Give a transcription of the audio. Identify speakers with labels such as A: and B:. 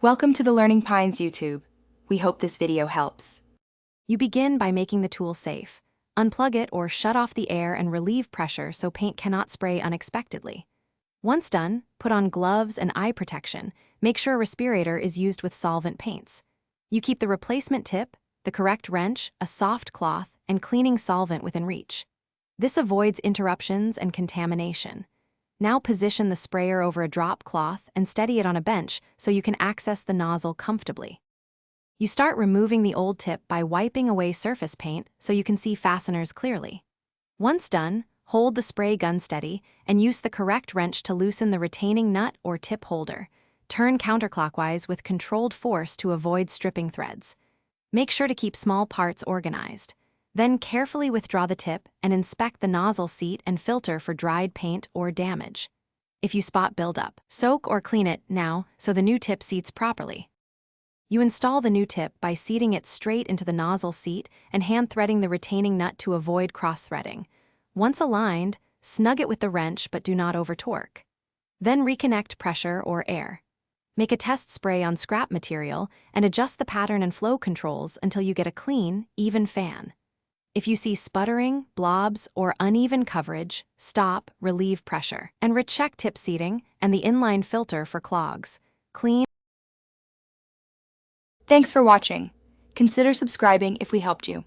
A: Welcome to the Learning Pines YouTube. We hope this video helps.
B: You begin by making the tool safe. Unplug it or shut off the air and relieve pressure so paint cannot spray unexpectedly. Once done, put on gloves and eye protection. Make sure a respirator is used with solvent paints. You keep the replacement tip, the correct wrench, a soft cloth, and cleaning solvent within reach. This avoids interruptions and contamination. Now position the sprayer over a drop cloth and steady it on a bench so you can access the nozzle comfortably. You start removing the old tip by wiping away surface paint so you can see fasteners clearly. Once done, hold the spray gun steady and use the correct wrench to loosen the retaining nut or tip holder. Turn counterclockwise with controlled force to avoid stripping threads. Make sure to keep small parts organized. Then carefully withdraw the tip and inspect the nozzle seat and filter for dried paint or damage. If you spot buildup, soak or clean it now so the new tip seats properly. You install the new tip by seating it straight into the nozzle seat and hand threading the retaining nut to avoid cross-threading. Once aligned, snug it with the wrench but do not over-torque. Then reconnect pressure or air. Make a test spray on scrap material and adjust the pattern and flow controls until you get a clean, even fan. If you see sputtering, blobs, or uneven coverage, stop, relieve pressure, and recheck tip seating and the inline filter for clogs. Clean.
A: Thanks for watching. Consider subscribing if we helped you.